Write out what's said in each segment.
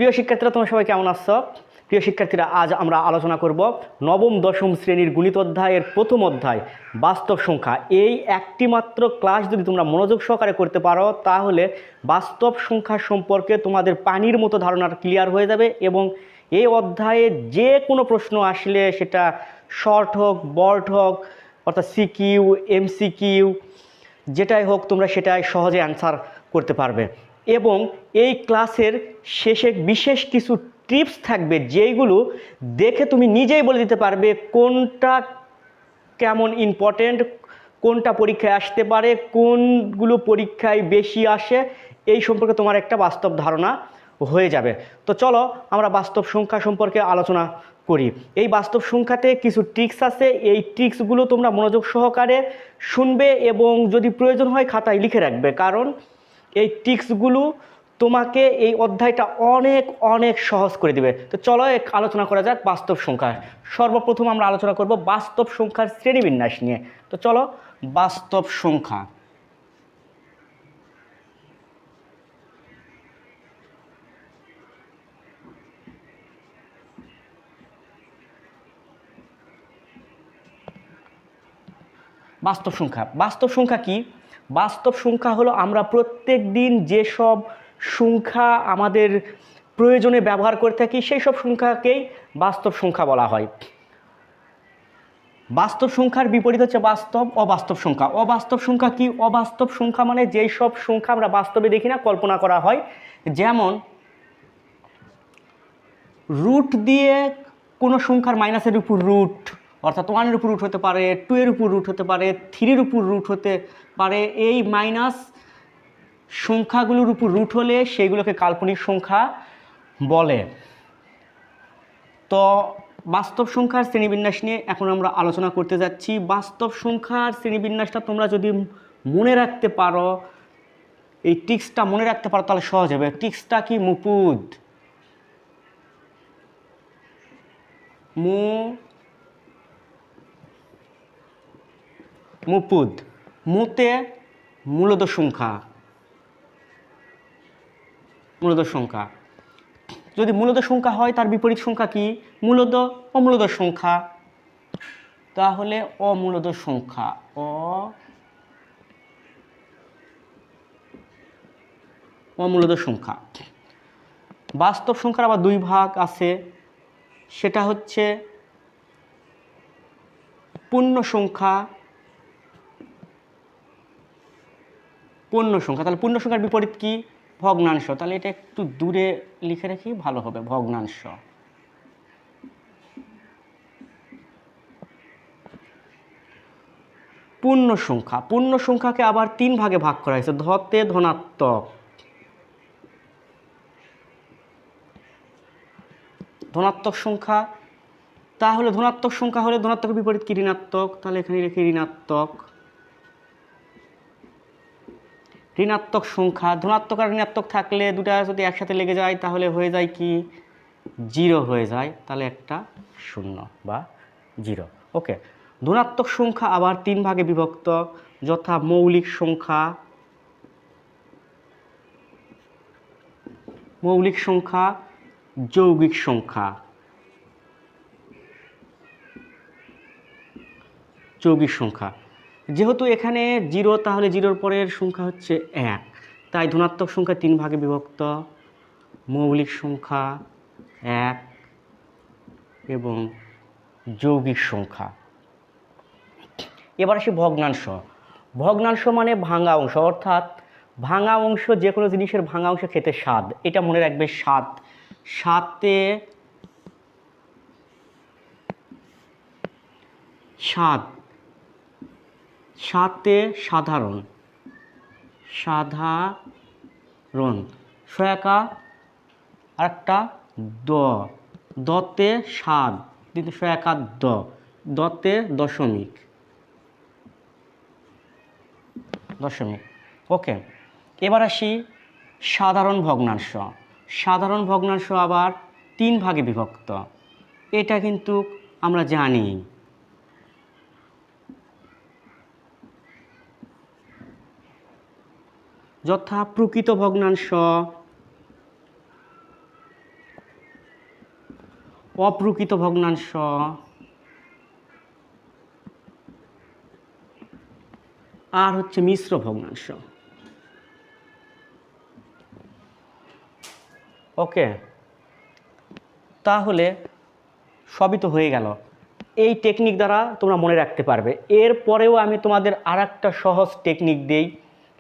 প্রিয় শিক্ষার্থীরা, তোমরা সবাই কেমন আছো? প্রিয় শিক্ষার্থীরা, আজ আমরা আলোচনা করব নবম দশম শ্রেণীর গণিত অধ্যায়ের প্রথম অধ্যায় বাস্তব সংখ্যা। এই একটি মাত্র ক্লাস যদি তোমরা মনোযোগ সহকারে করতে পারো তাহলে বাস্তব সংখ্যা সম্পর্কে তোমাদের পানির মতো ধারণা ক্লিয়ার হয়ে যাবে এবং এই অধ্যায়ে যে কোনো প্রশ্ন আসলে সেটা শর্ট হোক, বড় হোক, অর্থাৎ সিকিউ, এমসিকিউ, যেটাই হোক তোমরা সেটাই সহজে অ্যান্সার করতে পারবে। এবং এই ক্লাসের শেষে বিশেষ কিছু টিপস থাকবে যেইগুলো দেখে তুমি নিজেই বলে দিতে পারবে কোনটা কেমন ইম্পর্টেন্ট, কোনটা পরীক্ষায় আসতে পারে, কোনগুলো পরীক্ষায় বেশি আসে, এই সম্পর্কে তোমার একটা বাস্তব ধারণা হয়ে যাবে। তো চলো আমরা বাস্তব সংখ্যা সম্পর্কে আলোচনা করি। এই বাস্তব সংখ্যাতে কিছু ট্রিক্স আছে, এই ট্রিক্সগুলো তোমরা মনোযোগ সহকারে শুনবে এবং যদি প্রয়োজন হয় খাতায় লিখে রাখবে, কারণ এই ট্রিক্সগুলো তোমাকে এই অধ্যায়টা অনেক অনেক সহজ করে দেবে। তো চলো আলোচনা করা যাক বাস্তব সংখ্যা। সর্বপ্রথম আমরা আলোচনা করব বাস্তব সংখ্যার শ্রেণীবিন্যাস নিয়ে। তো চলো, বাস্তব সংখ্যা। বাস্তব সংখ্যা, বাস্তব সংখ্যা কি? বাস্তব সংখ্যা হলো আমরা প্রত্যেক দিন যেসব সংখ্যা আমাদের প্রয়োজনে ব্যবহার করে থাকি সেই সব সংখ্যাকেই বাস্তব সংখ্যা বলা হয়। বাস্তব সংখ্যার বিপরীত হচ্ছে বাস্তব অবাস্তব সংখ্যা। অবাস্তব সংখ্যা কি? অবাস্তব সংখ্যা মানে যেই সব সংখ্যা আমরা বাস্তবে দেখি না, কল্পনা করা হয়। যেমন রুট দিয়ে কোনো সংখ্যার মাইনাসের উপর রুট, অর্থাৎ 1-এর উপর রুট হতে পারে, 2-এর উপর রুট হতে পারে, 3-এর উপর রুট হতে পারে। এই মাইনাস সংখ্যাগুলোর উপর রুট হলে সেইগুলোকে কাল্পনিক সংখ্যা বলে। তো বাস্তব সংখ্যার শ্রেণীবিন্যাস নিয়ে এখন আমরা আলোচনা করতে যাচ্ছি। বাস্তব সংখ্যার শ্রেণীবিন্যাসটা তোমরা যদি মনে রাখতে পারো, এই টিক্সটা মনে রাখতে পারো তাহলে সহজ হবে। টিক্সটা কি? মুপুদ, মুপুদ, মুতে মূলদ সংখ্যা, মূলদ সংখ্যা। যদি মূলদ সংখ্যা হয় তার বিপরীত সংখ্যা কি? মূলদ অমূলদ সংখ্যা। তাহলে অমূলদ সংখ্যা, অমূলদ সংখ্যা। বাস্তব সংখ্যার আবার দুই ভাগ আছে, সেটা হচ্ছে পূর্ণ সংখ্যা, পূর্ণ সংখ্যা। তাহলে পূর্ণ সংখ্যার বিপরীত কি? ভগ্নাংশ। তাহলে এটা একটু দূরে লিখে রাখি, ভালো হবে। ভগ্নাংশ। পূর্ণ সংখ্যা, পূর্ণ সংখ্যাকে আবার তিন ভাগে ভাগ করা হয়েছে। ধতে ধনাত্মক, ধনাত্মক সংখ্যা। তাহলে ধনাত্মক সংখ্যা হলে ধনাত্মকের বিপরীত কি? ঋণাত্মক। তাহলে এখানে রেখে ঋণাত্মক। ঋণাত্মক সংখ্যা, ধনাত্মক আর ঋণাত্মক থাকলে দুটা যদি একসাথে লেগে যায় তাহলে হয়ে যায় কি? জিরো হয়ে যায়। তাহলে একটা শূন্য বা জিরো। ওকে। ধনাত্মক সংখ্যা আবার তিন ভাগে বিভক্ত, যথা মৌলিক সংখ্যা, মৌলিক সংখ্যা, যৌগিক সংখ্যা, যৌগিক সংখ্যা। যেহেতু এখানে জিরো, তাহলে জিরোর পরের সংখ্যা হচ্ছে এক, তাই ধনাত্মক সংখ্যা তিন ভাগে বিভক্ত, মৌলিক সংখ্যা এক এবং যৌগিক সংখ্যা। এবার আসি ভগ্নাংশ। ভগ্নাংশ মানে ভাঙা অংশ, অর্থাৎ ভাঙা অংশ, যে কোনো জিনিসের ভাঙা অংশ খেতে স্বাদ। এটা মনে রাখবে, স্বাদ। সাতে স্বাদ, সাতে সাধারণ, সাধারণ। সয়াকা আর একটা দ, দতে স্বাদ, কিন্তু সয়াকা দ, দতে দশমিক, দশমিক। ওকে। এবার আসি সাধারণ ভগ্নাংশ। সাধারণ ভগ্নাংশ আবার তিন ভাগে বিভক্ত, এটা কিন্তু আমরা জানি। যথা প্রকৃত ভগ্নাংশ, অপ্রকৃত ভগ্নাংশ আর হচ্ছে মিশ্র ভগ্নাংশ। ওকে, তাহলে সবই তো হয়ে গেল। এই টেকনিক দ্বারা তোমরা মনে রাখতে পারবে। এরপরেও আমি তোমাদের আর একটা সহজ টেকনিক দেই।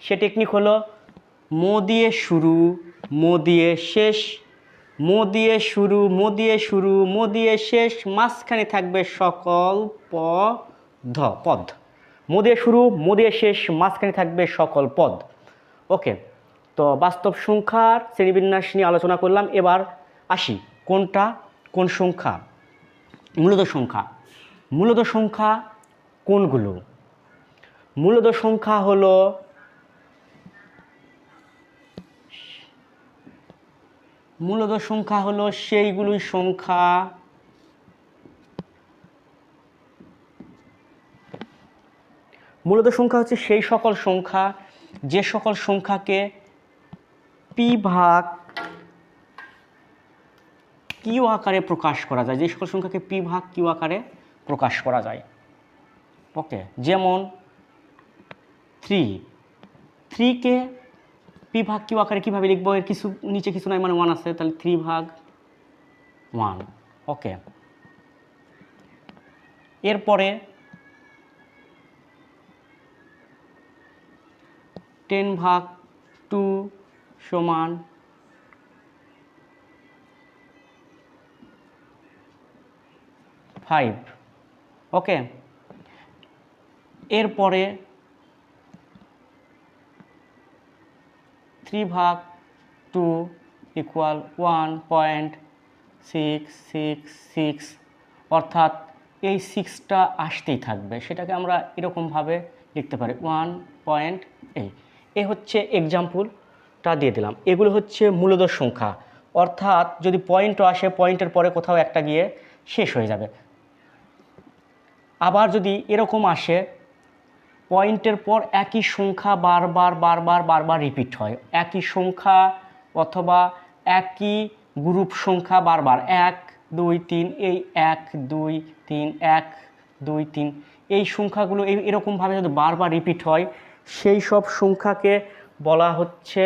সে টেকনিক হলো মো দিয়ে শুরু, মো দিয়ে শেষ, মো দিয়ে শুরু, মো দিয়ে শুরু, মো দিয়ে শেষ, মাঝখানে থাকবে সকল পদ। মো দিয়ে শুরু, মো দিয়ে শেষ, মাঝখানে থাকবে সকল পদ। ওকে, তো বাস্তব সংখ্যার শ্রেণীবিন্যাস নিয়ে আলোচনা করলাম। এবার আসি কোন সংখ্যা? মূলদ সংখ্যা। মূলদ সংখ্যা কোনগুলো? মূলদ সংখ্যা হলো সেইগুলোই সংখ্যা মূলদ সংখ্যা হচ্ছে সেই সকল সংখ্যা যে সকল সংখ্যাকে পি ভাগ কিউ আকারে প্রকাশ করা যায়, যে সকল সংখ্যাকে পি ভাগ কিউ আকারে প্রকাশ করা যায়। ওকে, যেমন 3কে পি ভাগ কিউ আকারে কীভাবে লিখবো? এর কিছু নিচে কিছু নাই, মানে 1 আছে, তাহলে 3/1। ওকে, এরপরে 10/2 সমান 5। ওকে, এরপরে 3/2 = 1.666, অর্থাৎ এই 6টা আসতেই থাকবে। সেটাকে আমরা এরকমভাবে লিখতে পারি 1.8। এই হচ্ছে এক্সাম্পলটা দিয়ে দিলাম। এগুলো হচ্ছে মূলদ সংখ্যা, অর্থাৎ যদি পয়েন্টও আসে, পয়েন্টের পরে কোথাও একটা গিয়ে শেষ হয়ে যাবে। আবার যদি এরকম আসে, পয়েন্টের পর একই সংখ্যা বারবার রিপিট হয়, একই সংখ্যা অথবা একই গ্রুপ সংখ্যা বারবার 1 2 3, এই 1 2 3 1 2 3, এই সংখ্যাগুলো এরকমভাবে যদি বারবার রিপিট হয়, সেই সব সংখ্যাকে বলা হচ্ছে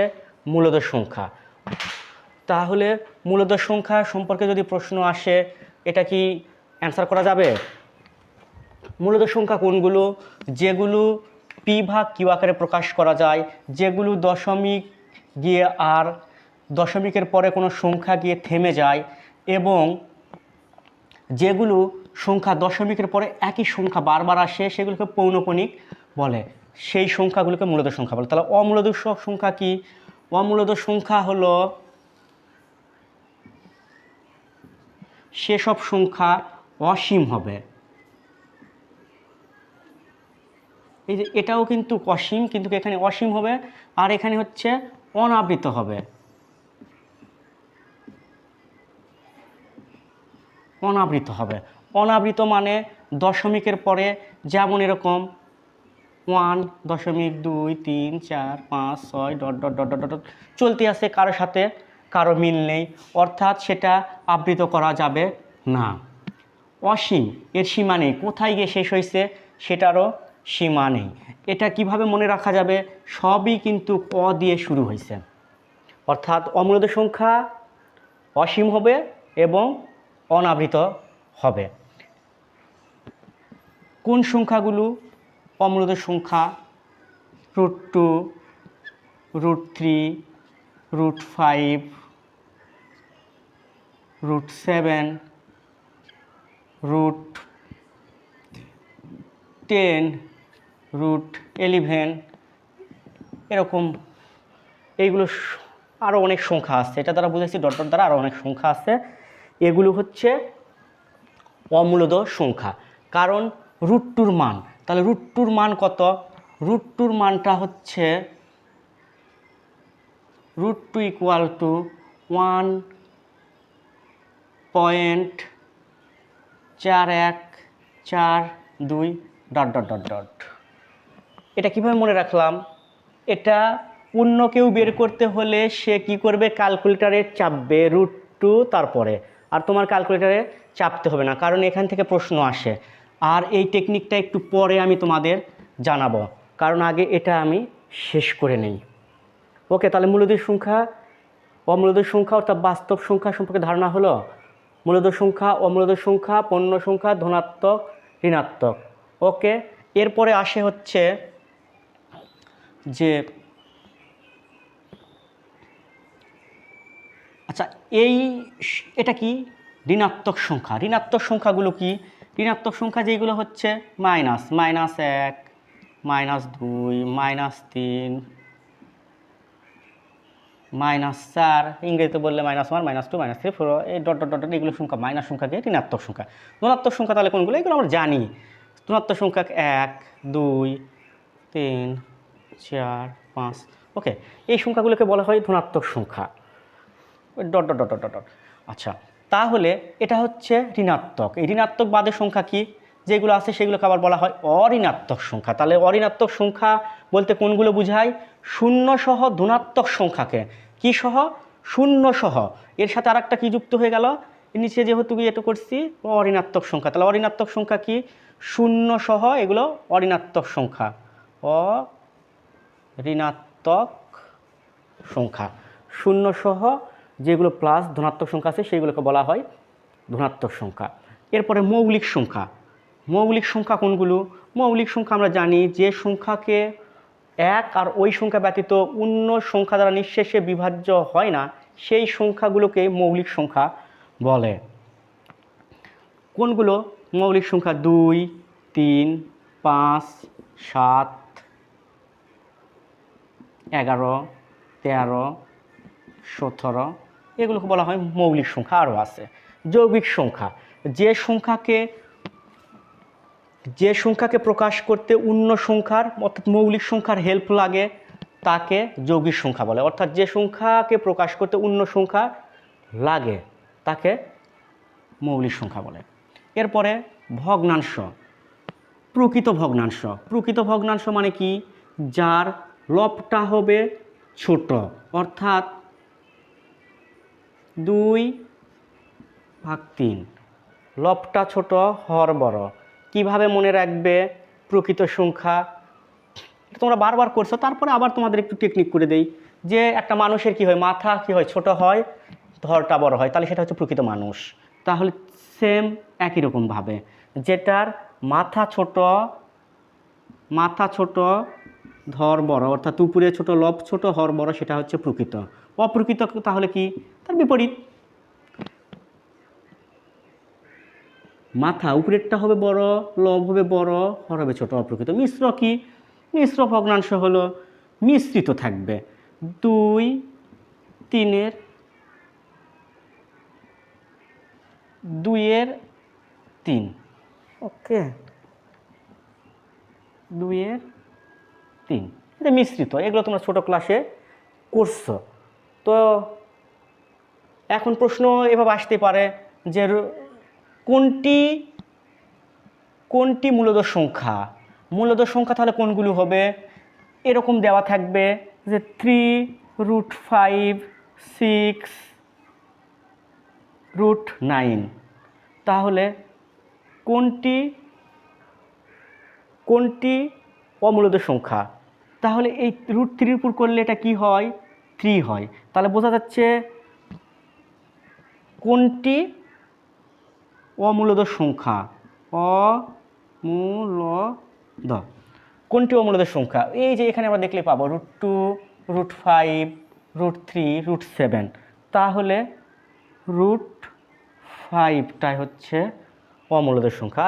মূলদ সংখ্যা। তাহলে মূলদ সংখ্যা সম্পর্কে যদি প্রশ্ন আসে, এটা কি অ্যান্সার করা যাবে? মূলদ সংখ্যা কোনগুলো? যেগুলো পি ভাগ কিউ আকারে প্রকাশ করা যায়, যেগুলো দশমিক গিয়ে আর দশমিকের পরে কোনো সংখ্যা গিয়ে থেমে যায়, এবং যেগুলো সংখ্যা দশমিকের পরে একই সংখ্যা বারবার আসে, সেগুলোকে পৌনঃপুনিক বলে। সেই সংখ্যাগুলোকে মূলদ সংখ্যা বলে। তাহলে অমূলদ সংখ্যা কি? অমূলদ সংখ্যা হলো সেসব সংখ্যা অসীম হবে। এই যে এটাও কিন্তু অসীম, কিন্তু এখানে অসীম হবে, আর এখানে হচ্ছে অনাবৃত হবে। অনাবৃত মানে দশমিকের পরে যেমন এরকম 1.2 3 4 5 6 ... চলতে আছে, কারোর সাথে কারো মিল নেই, অর্থাৎ সেটা আবৃত করা যাবে না। অসীম, এর সীমা নেই, কোথায় গিয়ে শেষ হয়েছে সেটারও সীমা নেই। এটা কিভাবে মনে রাখা যাবে? সবই কিন্তু ক দিয়ে শুরু হয়েছে, অর্থাৎ অমূলদ সংখ্যা অসীম হবে এবং অনাবৃত হবে। কোন সংখ্যাগুলো অমূলদ সংখ্যা? √2, √3, √5, √7, √10, √11, এরকম এইগুলো আরও অনেক সংখ্যা আছে। এটা দ্বারা বুঝেছি ডট দ্বারা আরও অনেক সংখ্যা আছে। এগুলো হচ্ছে অমূলদ সংখ্যা, কারণ √2 মান। তাহলে √2 মান কত? √2 মানটা হচ্ছে √2 = 1.4142 ... এটা কিভাবে মনে রাখলাম? এটা অন্য কেউ বের করতে হলে সে কি করবে? ক্যালকুলেটারে চাপবে √2 তারপরে, আর তোমার ক্যালকুলেটরে চাপতে হবে না, কারণ এখান থেকে প্রশ্ন আসে। আর এই টেকনিকটা একটু পরে আমি তোমাদের জানাবো, কারণ আগে এটা আমি শেষ করে নেই। ওকে, তাহলে মূলদের সংখ্যা, অমূলদের সংখ্যা অর্থাৎ বাস্তব সংখ্যা সম্পর্কে ধারণা হলো। মূলদের সংখ্যা, অমূলদের সংখ্যা, পূর্ণ সংখ্যা, ধনাত্মক, ঋণাত্মক। ওকে, এরপরে আসে হচ্ছে যে আচ্ছা, এটা কি ঋণাত্মক সংখ্যা। ঋণাত্মক সংখ্যাগুলো কি? ঋণাত্মক সংখ্যা যেগুলো হচ্ছে -, -1, -2, -3, -4, ইংরেজিতে বললে -1, -2, -3, -4, এই ডট ডট ডট এগুলো সংখ্যা, মাইনাস সংখ্যাকে ঋণাত্মক সংখ্যা। ধনাত্মক সংখ্যা তাহলে কোনগুলো? এগুলো আমরা জানি। ধনাত্মক সংখ্যা 1, 2, 3, 4, 5। ওকে, এই সংখ্যাগুলোকে বলা হয় ধনাত্মক সংখ্যা। Dot dot dot dot dot. আচ্ছা, তাহলে এটা হচ্ছে ঋণাত্মক। এই ঋণাত্মক বাদের সংখ্যা কি যেগুলো আছে সেগুলোকে আবার বলা হয় অঋণাত্মক সংখ্যা। তাহলে অঋণাত্মক সংখ্যা বলতে কোনগুলো বোঝায়? শূন্য সহ ধনাত্মক সংখ্যাকে। কি সহ? শূন্য সহ। এর সাথে আর একটা কি যুক্ত হয়ে গেল? নিচে যেহেতু এটা করছি অঋণাত্মক সংখ্যা, তাহলে অঋণাত্মক সংখ্যা কি? শূন্য সহ, এগুলো অঋণাত্মক সংখ্যা। অঋণাত্মক সংখ্যা। শূন্য সহ যেগুলো প্লাস ধনাত্মক সংখ্যা আছে সেগুলোকে বলা হয় ধনাত্মক সংখ্যা। এরপরে মৌলিক সংখ্যা। মৌলিক সংখ্যা কোনগুলো? মৌলিক সংখ্যা আমরা জানি যে সংখ্যাকে এক আর ওই সংখ্যা ব্যতীত অন্য সংখ্যা দ্বারা নিঃশেষে বিভাজ্য হয় না, সেই সংখ্যাগুলোকে মৌলিক সংখ্যা বলে। কোনগুলো মৌলিক সংখ্যা? 2, 3, 5, 7, 11, 13, 17, এগুলোকে বলা হয় মৌলিক সংখ্যা। আরও আছে যৌগিক সংখ্যা। যে সংখ্যাকে প্রকাশ করতে অন্য সংখ্যার অর্থাৎ মৌলিক সংখ্যার হেল্প লাগে তাকে যৌগিক সংখ্যা বলে। অর্থাৎ যে সংখ্যাকে প্রকাশ করতে অন্য সংখ্যা লাগে তাকে মৌলিক সংখ্যা বলে। এরপরে ভগ্নাংশ, প্রকৃত ভগ্নাংশ। প্রকৃত ভগ্নাংশ মানে কি? যার লবটা হবে ছোট, অর্থাৎ 2/3। লবটা ছোট, হর বড়। কিভাবে মনে রাখবে প্রকৃত সংখ্যা? তোমরা বারবার করছো, তারপরে আবার তোমাদের একটু টেকনিক করে দেই। যে একটা মানুষের কি হয়? মাথা কি হয়? ছোট হয়, ধরটা বড় হয়, তাহলে সেটা হচ্ছে প্রকৃত মানুষ। তাহলে সেম একই রকমভাবে যেটার মাথা ছোট, ধর বড়, অর্থাৎ উপরে ছোট, লব ছোট, হর বড়, সেটা হচ্ছে প্রকৃত। অপ্রকৃত তাহলে কি? তার বিপরীত। মাথা উপরেরটা হবে বড়, লব হবে বড়, হর হবে ছোট, অপ্রকৃত। মিশ্র কি? মিশ্র ভগ্নাংশ হলো মিশ্রিত থাকবে। 2, 3, 2/3। ওকে, 2/3, এটা মিশ্রিত। এগুলো তোমরা ছোট ক্লাসে করছো। তো এখন প্রশ্ন এভাবে আসতে পারে যে কোনটি মূলদ সংখ্যা? মূলদ সংখ্যা তাহলে কোনগুলো হবে? এরকম দেওয়া থাকবে যে 3√5, 6√9। তাহলে কোনটি অমূলদ সংখ্যা? তাহলে এই √3 উপর করলে এটা কি হয়? 3 হয়। তাহলে বোঝা যাচ্ছে কোনটি অমূলদ সংখ্যা। অমূলদ। কোনটি অমূলদ সংখ্যা? এই যে এখানে আমরা দেখলে পাবো √2, √5, √3, √7। তাহলে √5টাই হচ্ছে অমূলদ সংখ্যা।